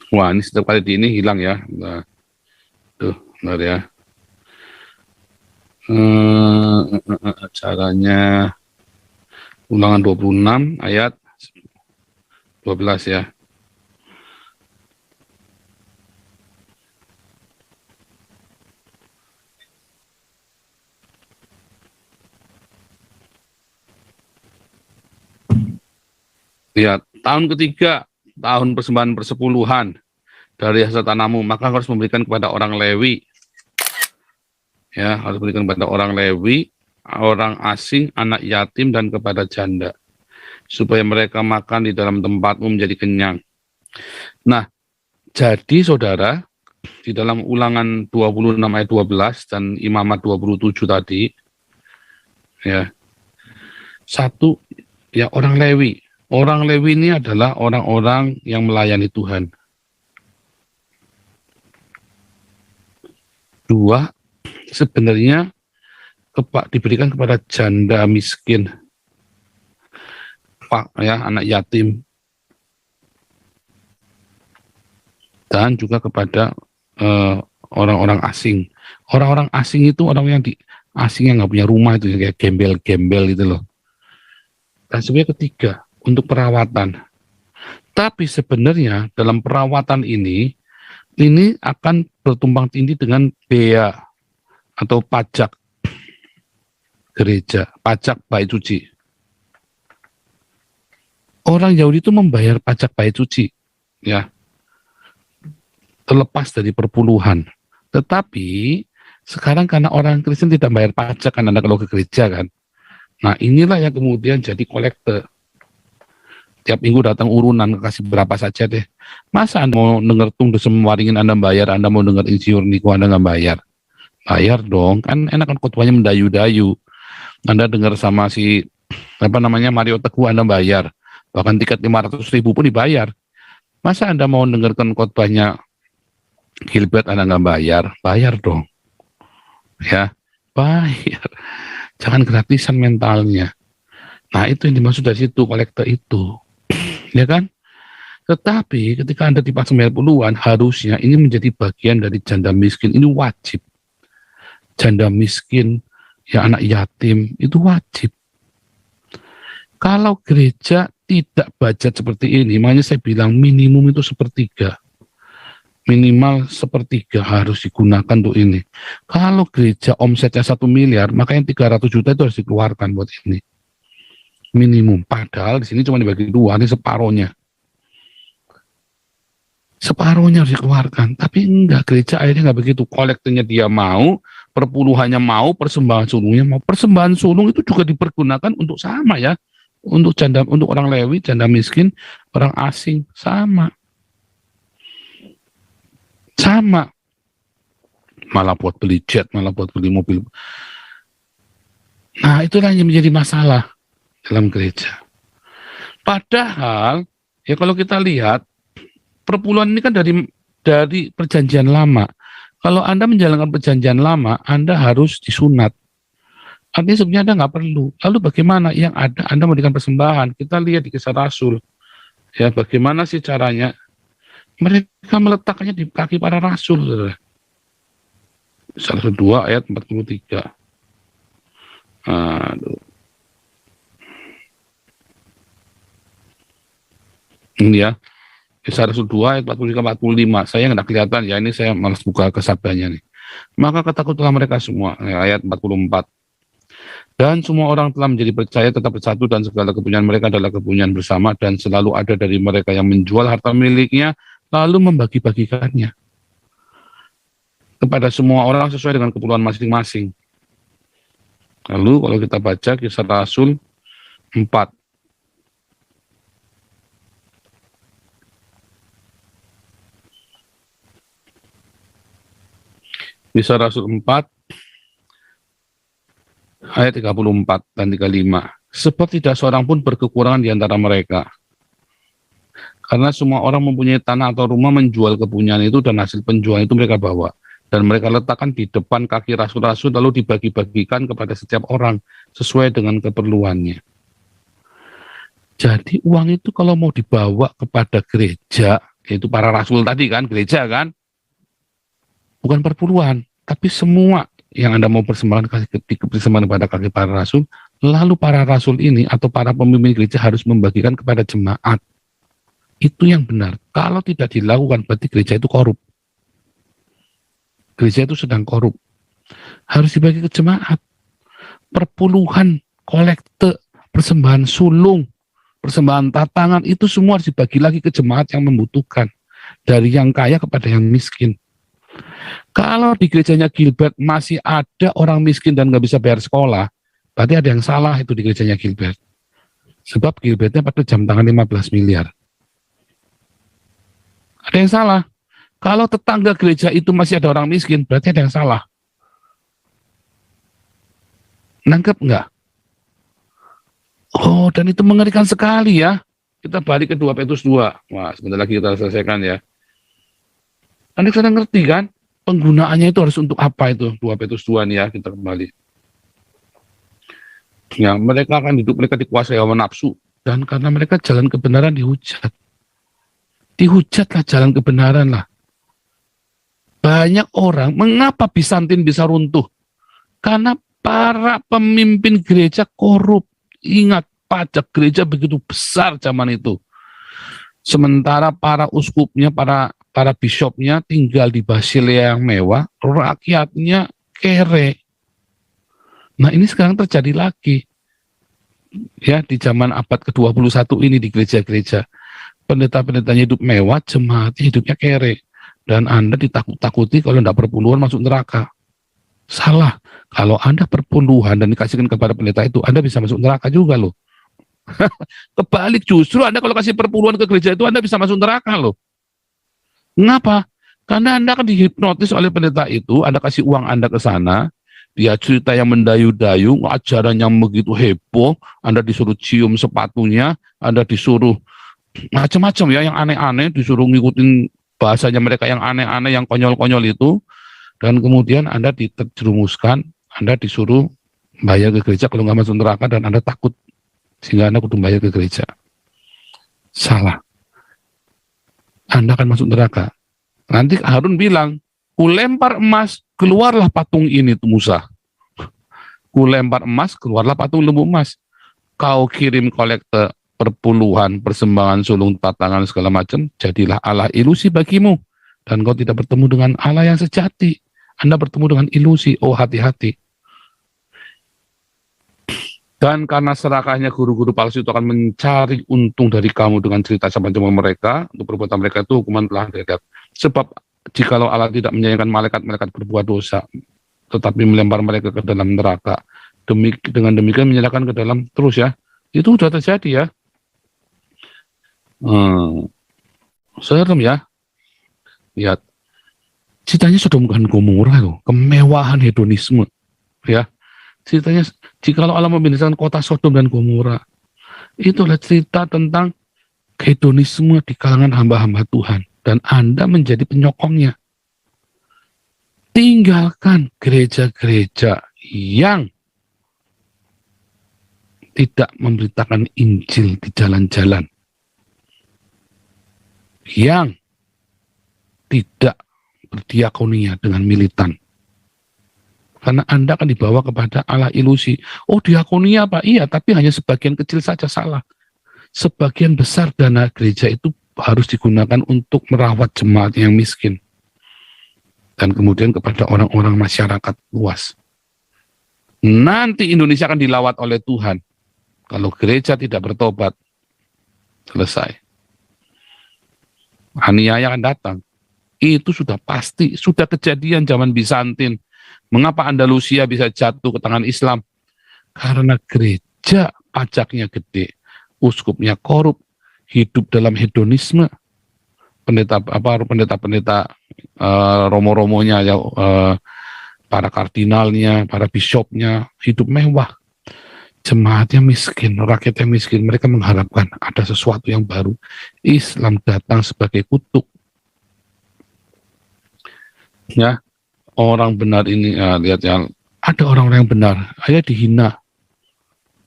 Wah, ini setiap kali di ini hilang ya. Nah, tuh, bentar ya. Caranya Ulangan 26 ayat 12 ya. Lihat, tahun ketiga, tahun persembahan persepuluhan dari hasil tanahmu, maka harus memberikan kepada orang Lewi. Ya, harus memberikan kepada orang Lewi, orang asing, anak yatim, dan kepada janda, supaya mereka makan di dalam tempatmu menjadi kenyang. Nah, jadi saudara, di dalam Ulangan 26 ayat 12 dan Imamat 27 tadi, ya, satu, ya orang Lewi. Orang Lewi ini adalah orang-orang yang melayani Tuhan. Dua, sebenarnya diberikan kepada janda miskin, ya, anak yatim, dan juga kepada orang-orang asing. Orang-orang asing itu orang yang asing yang nggak punya rumah, itu kayak gembel-gembel itu loh. Dan sebenarnya ketiga, untuk perawatan. Tapi sebenarnya dalam perawatan ini akan bertumpang tindih dengan bea atau pajak gereja, pajak bait suci. Orang Yahudi itu membayar pajak bait suci, ya, terlepas dari perpuluhan. Tetapi sekarang karena orang Kristen tidak bayar pajak kan, Anda kalau ke gereja kan. Nah, inilah yang kemudian jadi kolektor. tiap minggu datang urunan, kasih berapa saja deh. Masa Anda mau denger tung desem waringin Anda bayar, Anda mau denger insinyur niku Anda nggak bayar? Bayar dong, kan enak kan khotbahnya mendayu-dayu. Anda dengar sama si Mario Teguh Anda bayar, bahkan tiket 500.000 pun dibayar. Masa Anda mau dengarkan khotbahnya Gilbert Anda nggak bayar? Bayar dong, ya bayar. Jangan gratisan mentalnya. Nah itu yang dimaksud dari situ, kolektor itu, ya kan? Tetapi ketika Anda di 90-an, harusnya ini menjadi bagian dari janda miskin, ini wajib. Janda miskin, ya anak yatim, itu wajib. Kalau gereja tidak budget seperti ini, makanya saya bilang minimum itu sepertiga. Minimal sepertiga harus digunakan untuk ini. Kalau gereja omsetnya 1 miliar, maka yang 300 juta itu harus dikeluarkan buat ini. Minimum. Padahal di sini cuma dibagi dua, ini separohnya. Separuhnya harus dikeluarkan. Tapi enggak, gereja akhirnya enggak begitu. Kolektornya dia mau, perpuluhannya mau, persembahan sulungnya mau. Persembahan sulung itu juga dipergunakan untuk sama ya. Untuk janda, untuk orang Lewi, janda miskin, orang asing, sama. Sama. Malah buat beli jet, malah buat beli mobil. Nah, itulah yang menjadi masalah dalam gereja. Padahal, ya kalau kita lihat, perpuluhan ini kan dari perjanjian lama. Kalau Anda menjalankan perjanjian lama, Anda harus disunat. Artinya sebenarnya Anda nggak perlu. Lalu bagaimana yang ada Anda memberikan persembahan? Kita lihat di Kisah Rasul. Ya, bagaimana sih caranya? Mereka meletakkannya di kaki para rasul. Kisah Rasul 2 ayat 43. Aduh. Ini ya. Kisah Rasul 2 ayat 43-45. Saya nggak kelihatan ya, ini saya malas buka kesabdannya nih. Maka ketakutlah mereka semua, ayat 44. Dan semua orang telah menjadi percaya, tetap bersatu, dan segala kepunyaan mereka adalah kepunyaan bersama, dan selalu ada dari mereka yang menjual harta miliknya, lalu membagi-bagikannya kepada semua orang sesuai dengan keperluan masing-masing. Lalu kalau kita baca Kisah Rasul 4. Kisah Rasul 4 ayat 34 dan 35. Sebab tidak seorang pun berkekurangan di antara mereka. Karena semua orang mempunyai tanah atau rumah, menjual kepunyaan itu, dan hasil penjualan itu mereka bawa. Dan mereka letakkan di depan kaki rasul-rasul, lalu dibagi-bagikan kepada setiap orang sesuai dengan keperluannya. Jadi uang itu kalau mau dibawa kepada gereja, yaitu para rasul tadi kan, gereja kan, bukan perpuluhan, tapi semua yang Anda mau persembahkan persembahan kepada kaki para rasul, lalu para rasul ini atau para pemimpin gereja harus membagikan kepada jemaat. Itu yang benar. Kalau tidak dilakukan, berarti gereja itu korup. Gereja itu sedang korup. Harus dibagi ke jemaat. Perpuluhan, kolekte, persembahan sulung, persembahan tatangan, itu semua harus dibagi lagi ke jemaat yang membutuhkan. Dari yang kaya kepada yang miskin. Kalau di gerejanya Gilbert masih ada orang miskin dan nggak bisa bayar sekolah, berarti ada yang salah itu di gerejanya Gilbert. Sebab Gilbertnya pada jam tangan 15 miliar. Ada yang salah. Kalau tetangga gereja itu masih ada orang miskin, berarti ada yang salah. Nangkep nggak? Oh, dan itu mengerikan sekali ya. Kita balik ke 2 Petrus 2. Wah, sebentar lagi kita selesaikan ya. Anda sudah ngerti kan? Penggunaannya itu harus untuk apa itu? 2 Petrus 2 nih ya, kita kembali. Ya, mereka akan hidup, mereka dikuasai hawa nafsu. Dan karena mereka jalan kebenaran dihujat. Dihujatlah jalan kebenaran lah. Banyak orang, mengapa Bizantin bisa runtuh? Karena para pemimpin gereja korup. Ingat, pajak gereja begitu besar zaman itu. Sementara para uskupnya, para biskopnya tinggal di Basilea yang mewah, rakyatnya kere. Nah ini sekarang terjadi lagi. Ya, di zaman abad ke-21 ini di gereja-gereja. Pendeta-pendetanya hidup mewah, jemaatnya hidupnya kere. Dan Anda ditakut-takuti kalau tidak perpuluhan masuk neraka. Salah. Kalau Anda perpuluhan dan dikasihkan kepada pendeta itu, Anda bisa masuk neraka juga loh. Kebalik, justru Anda kalau kasih perpuluhan ke gereja itu Anda bisa masuk neraka loh. Mengapa? Karena Anda akan dihipnotis oleh pendeta itu, Anda kasih uang Anda ke sana, dia cerita yang mendayu-dayu, ajaran yang begitu heboh, Anda disuruh cium sepatunya, Anda disuruh macam-macam ya, yang aneh-aneh, disuruh ngikutin bahasanya mereka yang aneh-aneh, yang konyol-konyol itu, dan kemudian Anda diterjerumuskan, Anda disuruh bayar ke gereja kalau nggak masuk neraka, dan Anda takut, sehingga Anda kudu bayar ke gereja. Salah. Anda akan masuk neraka. Nanti Harun bilang, kulempar emas, keluarlah patung ini tuh Musa. Kulempar emas, keluarlah patung lembu emas. Kau kirim kolekte perpuluhan, persembahan, sulung, tatangan, segala macam, jadilah Allah ilusi bagimu. Dan kau tidak bertemu dengan Allah yang sejati. Anda bertemu dengan ilusi, oh hati-hati. Dan karena serakahnya guru-guru palsu itu akan mencari untung dari kamu dengan cerita sama-sama mereka, untuk perbuatan mereka itu hukuman telah dekat. Sebab jikalau Allah tidak menyayangkan malaikat-malaikat berbuat dosa, tetapi melempar mereka ke dalam neraka, dengan demikian menyerahkan ke dalam terus ya, itu sudah terjadi ya. Serem ya. Lihat, ceritanya Sodom dan Gomora loh, kemewahan hedonisme ya. Ceritanya, jikalau Allah membinasakan kota Sodom dan Gomora, itulah cerita tentang hedonisme di kalangan hamba-hamba Tuhan, dan Anda menjadi penyokongnya. Tinggalkan gereja-gereja yang tidak memberitakan Injil di jalan-jalan, yang tidak berdiakonia dengan militan. Karena Anda akan dibawa kepada Allah ilusi. Oh, diakonia apa? Iya, tapi hanya sebagian kecil saja salah. Sebagian besar dana gereja itu harus digunakan untuk merawat jemaat yang miskin. Dan kemudian kepada orang-orang masyarakat luas. Nanti Indonesia akan dilawat oleh Tuhan. Kalau gereja tidak bertobat, selesai. Aniaya akan datang. Itu sudah pasti, sudah kejadian zaman Bizantin. Mengapa Andalusia bisa jatuh ke tangan Islam? Karena gereja pajaknya gede, uskupnya korup, hidup dalam hedonisme. Pendeta romo-romonya, ya, para kardinalnya, para biskopnya hidup mewah. Jemaatnya miskin, rakyatnya miskin. Mereka mengharapkan ada sesuatu yang baru. Islam datang sebagai kutuk. Ya. Orang benar ini, lihat ya, ada orang-orang yang benar, akhirnya dihina.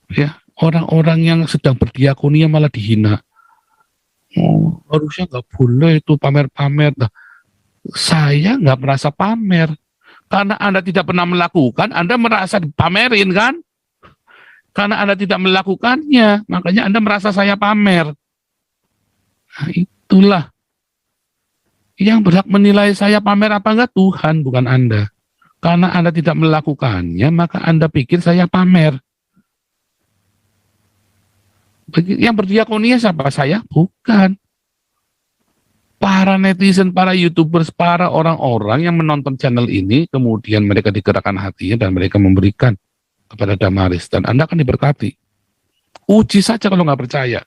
Ya, orang-orang yang sedang berdiakonia malah dihina. Oh, harusnya nggak boleh itu pamer-pamer. Nah, saya nggak merasa pamer, karena Anda tidak pernah melakukan, Anda merasa dipamerin kan? Karena Anda tidak melakukannya, makanya Anda merasa saya pamer. Nah, itulah. Yang berhak menilai saya pamer apa enggak Tuhan, bukan Anda. Karena Anda tidak melakukannya, maka Anda pikir saya pamer. Yang berdiakonia siapa? Saya? Bukan. Para netizen, para YouTubers, para orang-orang yang menonton channel ini, kemudian mereka digerakkan hatinya dan mereka memberikan kepada Damaris. Dan Anda akan diberkati. Uji saja kalau nggak percaya.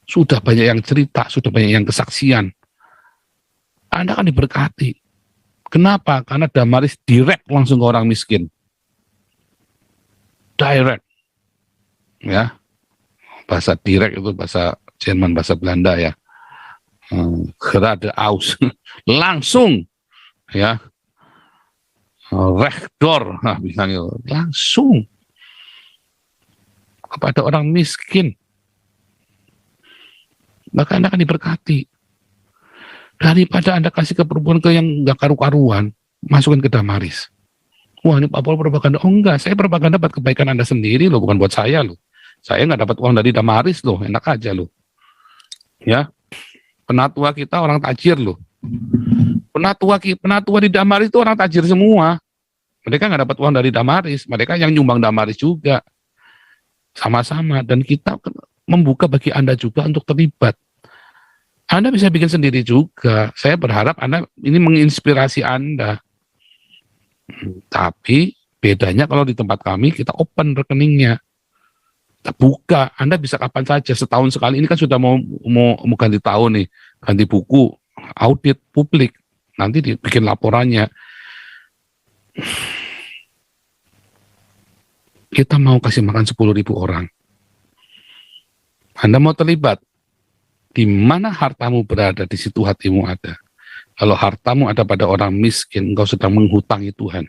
Sudah banyak yang cerita, sudah banyak yang kesaksian. Anda akan diberkati. Kenapa? Karena Damaris direct langsung ke orang miskin. Direct. Ya. Bahasa direct itu bahasa Jerman, bahasa Belanda ya. Geradeaus. Langsung. Ya. Rechtdor. Nah, bilangnya langsung. Kepada orang miskin. Maka Anda akan diberkati. Daripada Anda kasih ke perempuan ke yang nggak karu-karuan, masukin ke Damaris. Wah, ini Pak Paul propaganda. Oh enggak, saya propaganda buat kebaikan Anda sendiri loh, bukan buat saya loh. Saya nggak dapat uang dari Damaris loh, enak aja loh. Ya, penatua kita orang tajir loh. Penatua di Damaris itu orang tajir semua. Mereka nggak dapat uang dari Damaris, mereka yang nyumbang Damaris juga. Sama-sama, dan kita membuka bagi Anda juga untuk terlibat. Anda bisa bikin sendiri juga. Saya berharap Anda ini menginspirasi Anda. Tapi bedanya kalau di tempat kami kita open rekeningnya. Buka, Anda bisa kapan saja, setahun sekali. Ini kan sudah mau ganti tahun nih, ganti buku, audit publik, nanti dibikin laporannya. Kita mau kasih makan 10.000 orang. Anda mau terlibat? Di mana hartamu berada, di situ hatimu ada. Kalau hartamu ada pada orang miskin, engkau sedang menghutangi Tuhan.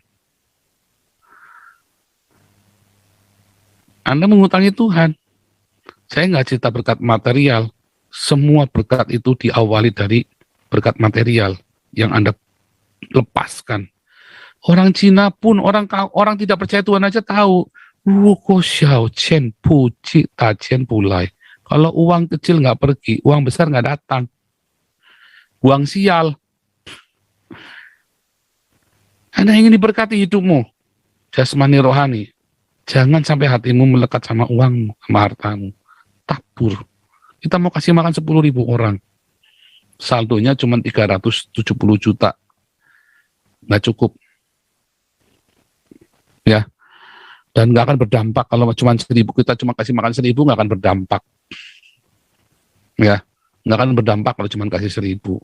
Anda menghutangi Tuhan. Saya nggak cerita berkat material. Semua berkat itu diawali dari berkat material yang Anda lepaskan. Orang Cina pun, orang tidak percaya Tuhan aja tahu. Kalau uang kecil nggak pergi, uang besar nggak datang. Uang sial. Anda ingin diberkati hidupmu, jasmani rohani. Jangan sampai hatimu melekat sama uangmu, sama hartamu. Tabur. Kita mau kasih makan 10.000 orang. Saldonya cuma 370 juta. Nggak cukup. Ya. Dan nggak akan berdampak. Kalau cuma 1.000, kita cuma kasih makan 1.000, nggak akan berdampak. Ya. Nggak akan berdampak kalau cuma kasih 1.000.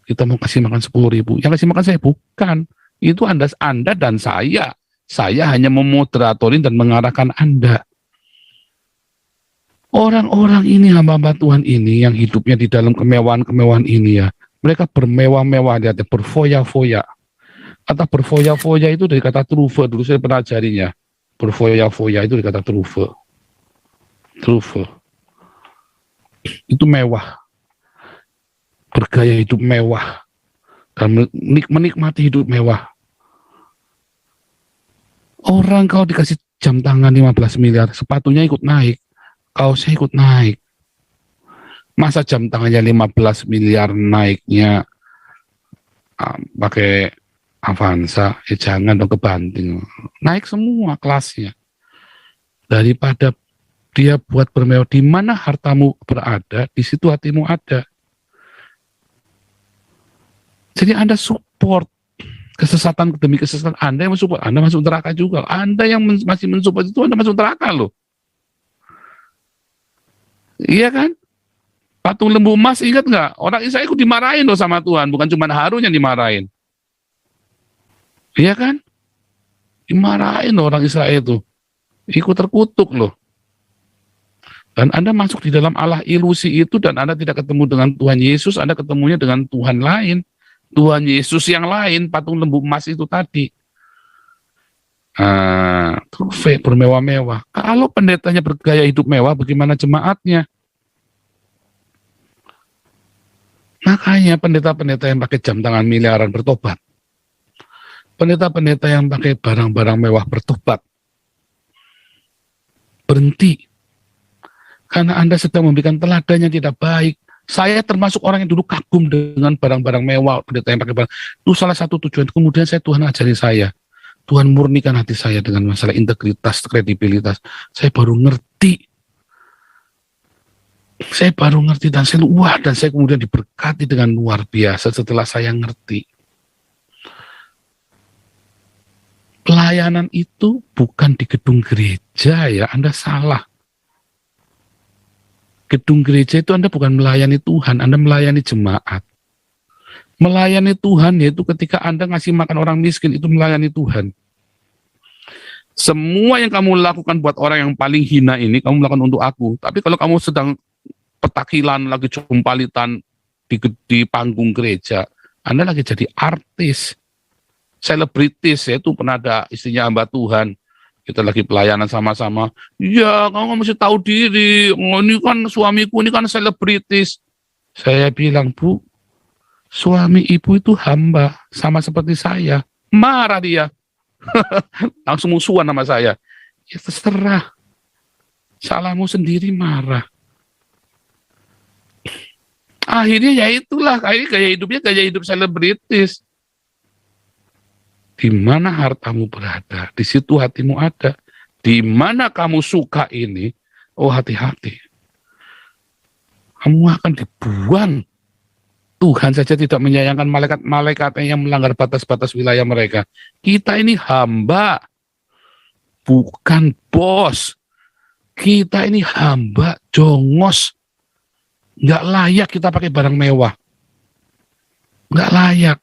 Kita mau kasih makan 10.000. Yang kasih makan saya bukan. Itu Anda dan saya. Saya hanya memoderatorin dan mengarahkan Anda. Orang-orang ini, hamba-hamba Tuhan ini, yang hidupnya di dalam kemewahan-kemewahan ini ya, mereka bermewah-mewah, lihat, berfoya-foya. Kata berfoya-foya itu dari kata truve, dulu saya pernah ajarinya. Berfoya-foya itu dari kata truve. Truve. Itu mewah. Bergaya hidup mewah. Dan menikmati hidup mewah. Orang kau dikasih jam tangan 15 miliar, sepatunya ikut naik, kaosnya ikut naik. Masa jam tangannya 15 miliar naiknya pakai Avanza, jangan dong, kebanting. Naik semua kelasnya. Daripada dia buat bermewah, di mana hartamu berada, di situ hatimu ada. Jadi Anda support kesesatan demi kesesatan. Anda yang mensupport, Anda masuk neraka juga. Anda yang masih mensupport itu, Anda masuk neraka loh. Iya kan? Patung lembu emas, ingat nggak? Orang Israel ikut dimarahin loh sama Tuhan, bukan cuma Harun yang dimarahin. Iya kan? Dimarahin loh orang Israel itu. Ikut terkutuk loh. Dan Anda masuk di dalam Allah ilusi itu, dan Anda tidak ketemu dengan Tuhan Yesus, Anda ketemunya dengan Tuhan lain. Tuhan Yesus yang lain, patung lembu emas itu tadi. Truve, bermewah-mewah. Kalau pendetanya bergaya hidup mewah, bagaimana jemaatnya? Makanya pendeta-pendeta yang pakai jam tangan miliaran bertobat. Pendeta-pendeta yang pakai barang-barang mewah bertobat. Berhenti. Karena Anda sedang memberikan teladan yang tidak baik. Saya termasuk orang yang dulu kagum dengan barang-barang mewah, pendeta yang pakai barang. Itu salah satu tujuan. Kemudian Tuhan ajari saya. Tuhan murnikan hati saya dengan masalah integritas, kredibilitas. Saya baru ngerti. Dan saya kemudian diberkati dengan luar biasa setelah saya ngerti. Pelayanan itu bukan di gedung gereja ya, Anda salah. Gedung gereja itu Anda bukan melayani Tuhan, Anda melayani jemaat. Melayani Tuhan yaitu ketika Anda ngasih makan orang miskin, itu melayani Tuhan. Semua yang kamu lakukan buat orang yang paling hina ini, kamu melakukan untuk aku. Tapi kalau kamu sedang petakilan, lagi jumpalitan di panggung gereja, Anda lagi jadi artis, selebritis, yaitu pernah ada istrinya hamba Tuhan. Kita lagi pelayanan sama-sama. Ya, kamu mesti tahu diri. Oh, ini kan suamiku, ini kan selebritis. Saya bilang, Bu, suami ibu itu hamba, sama seperti saya. Marah dia. Langsung musuhan sama saya. Ya terserah. Salahmu sendiri, marah. Akhirnya ya itulah, gaya hidup selebritis. Di mana hartamu berada, di situ hatimu ada. Di mana kamu suka ini, oh hati-hati. Kamu akan dibuang. Tuhan saja tidak menyayangkan malaikat-malaikatnya yang melanggar batas-batas wilayah mereka. Kita ini hamba, bukan bos. Kita ini hamba, jongos, nggak layak kita pakai barang mewah. Nggak layak.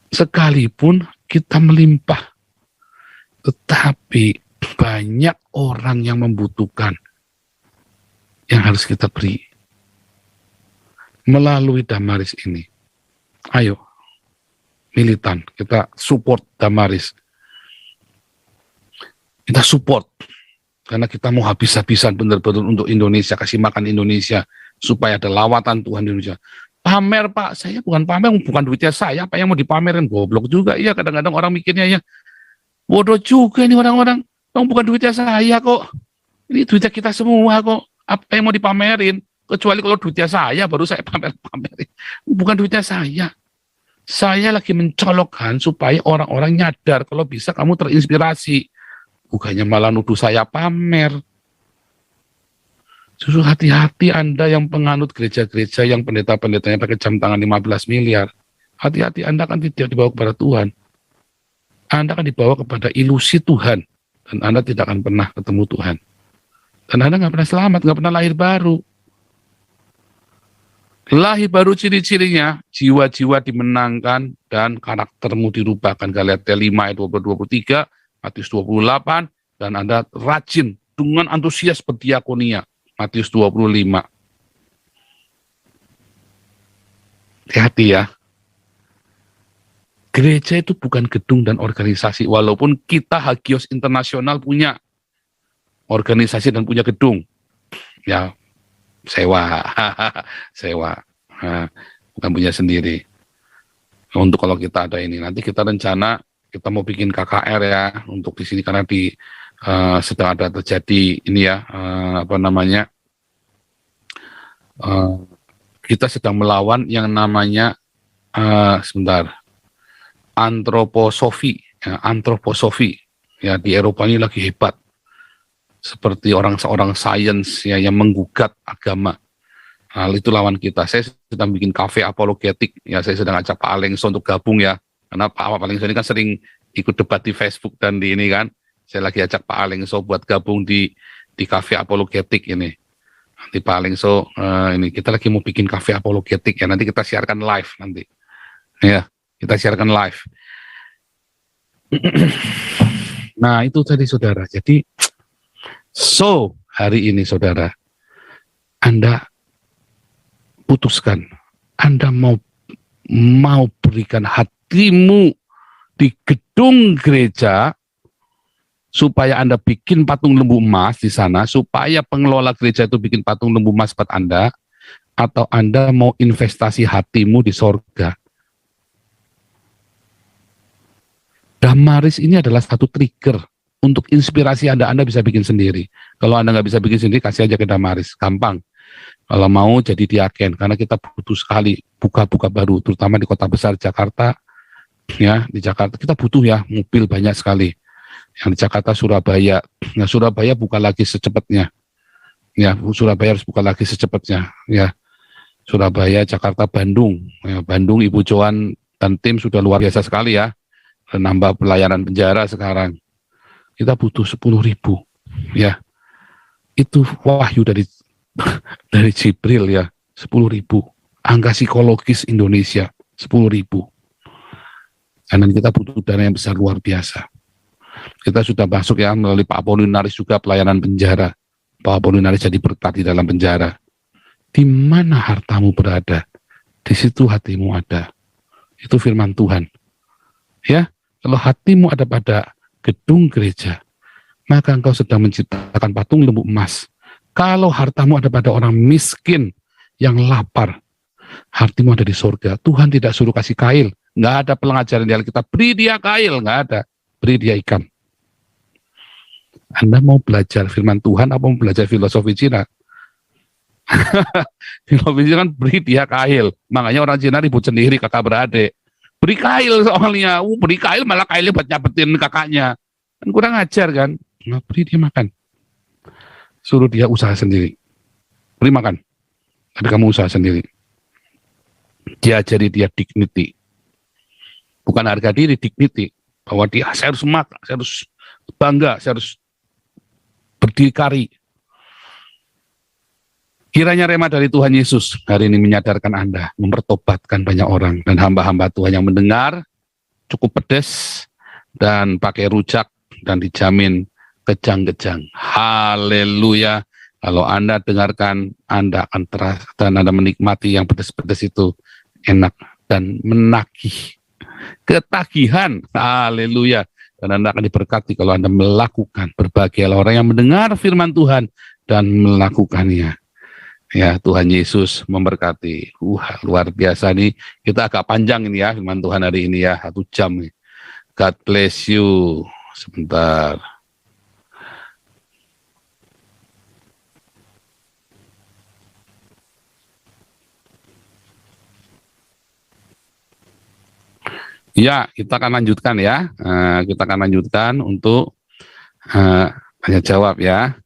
Sekalipun kita melimpah, tetapi banyak orang yang membutuhkan yang harus kita beri melalui Damaris ini. Ayo, militan, kita support Damaris. Kita support, karena kita mau habis-habisan benar-benar untuk Indonesia, kasih makan Indonesia, supaya ada lawatan Tuhan di Indonesia. Pamer Pak, saya bukan pamer, bukan duitnya saya, apa yang mau dipamerin, goblok juga. Iya, kadang-kadang orang mikirnya ya, bodoh juga ini orang-orang, bukan duitnya saya kok, ini duitnya kita semua kok, apa yang mau dipamerin, kecuali kalau duitnya saya, baru saya pamerin, bukan duitnya saya lagi mencolokkan supaya orang-orang nyadar, kalau bisa kamu terinspirasi, bukannya malah nuduh saya pamer. Justru hati-hati Anda yang penganut gereja-gereja yang pendeta-pendetanya pakai jam tangan 15 miliar. Hati-hati, Anda kan tidak dibawa kepada Tuhan. Anda akan dibawa kepada ilusi Tuhan. Dan Anda tidak akan pernah ketemu Tuhan. Dan Anda nggak pernah selamat, nggak pernah lahir baru. Lahir baru ciri-cirinya, jiwa-jiwa dimenangkan dan karaktermu dirubahkan. Galatia 5 ayat 23, Matius 28, dan Anda rajin dengan antusias berdiakonia, Matius 25. Hati-hati ya. Gereja itu bukan gedung dan organisasi, walaupun kita Hagios Internasional punya organisasi dan punya gedung. Ya, sewa, bukan punya sendiri. Untuk kalau kita ada ini, nanti kita rencana kita mau bikin KKR ya untuk di sini, karena sedang ada terjadi ini ya, kita sedang melawan yang namanya antroposofi ya, di Eropa ini lagi hebat, seperti seorang sains ya yang menggugat agama. Hal itu lawan kita. Saya sedang bikin kafe apologetik ya, saya sedang ajak Pak Alengso untuk gabung ya, karena Pak Alengso ini kan sering ikut debat di Facebook dan di ini kan. Saya lagi ajak Pak Alengso buat gabung di kafe apologetik ini. Nanti Pak Alengso ini kita lagi mau bikin kafe apologetik ya, nanti kita siarkan live nanti. Ya, kita siarkan live. Nah, itu tadi saudara. Jadi hari ini saudara, Anda putuskan, Anda mau berikan hatimu di gedung gereja supaya Anda bikin patung lembu emas di sana, supaya pengelola gereja itu bikin patung lembu emas buat Anda, atau Anda mau investasi hatimu di sorga. Damaris ini adalah satu trigger untuk inspirasi Anda bisa bikin sendiri. Kalau Anda nggak bisa bikin sendiri, kasih aja ke Damaris, gampang. Kalau mau jadi diaken, karena kita butuh sekali buka-buka baru, terutama di kota besar Jakarta. Ya, di Jakarta kita butuh ya mobil banyak sekali. Yang di Jakarta, Surabaya. Nah, Surabaya buka lagi secepatnya. Ya, Surabaya harus buka lagi secepatnya. Ya, Surabaya, Jakarta, Bandung. Ya, Bandung, Ibu Joan dan tim sudah luar biasa sekali ya. Nambah pelayanan penjara sekarang. Kita butuh 10.000. Ya, itu wahyu dari Jibril ya, 10.000. Angka psikologis Indonesia 10.000. Karena kita butuh dana yang besar luar biasa. Kita sudah masuk ya melalui Pak Apolinaris juga pelayanan penjara. Pak Apolinaris jadi berkat di dalam penjara. Di mana hartamu berada, di situ hatimu ada. Itu firman Tuhan. Ya, kalau hatimu ada pada gedung gereja, maka engkau sedang menciptakan patung lembu emas. Kalau hartamu ada pada orang miskin yang lapar, hatimu ada di surga. Tuhan tidak suruh kasih kail. Nggak ada pengajaran di Alkitab, beri dia kail. Nggak ada. Beri dia ikan. Anda mau belajar firman Tuhan apa mau belajar filosofi Cina? Filosofi Cina kan beri dia kail. Makanya orang Cina ribut sendiri kakak beradik. Beri kail soalnya. Beri kail malah kailnya buat nyapetin kakaknya. Kan kurang ajar kan. Nah, beri dia makan. Suruh dia usaha sendiri. Beri makan. Tapi kamu usaha sendiri. Diajari dia dignity. Bukan harga diri, dignity. Bahwa dia, saya harus makan, saya harus bangga, saya harus berdikari. Kiranya rema dari Tuhan Yesus hari ini menyadarkan Anda, mempertobatkan banyak orang, dan hamba-hamba Tuhan yang mendengar cukup pedas dan pakai rujak dan dijamin kejang-kejang. Haleluya. Kalau Anda dengarkan, Anda akan terasa dan Anda menikmati yang pedas-pedas itu enak dan menagih. Ketagihan. Haleluya. Dan Anda akan diberkati kalau Anda melakukan. Berbahagialah orang yang mendengar firman Tuhan dan melakukannya. Ya, Tuhan Yesus memberkati. Luar biasa nih. Kita agak panjang ini ya, firman Tuhan hari ini ya, 1 jam nih. God bless you. Sebentar. Ya, kita akan lanjutkan ya. Kita akan lanjutkan untuk tanya jawab ya.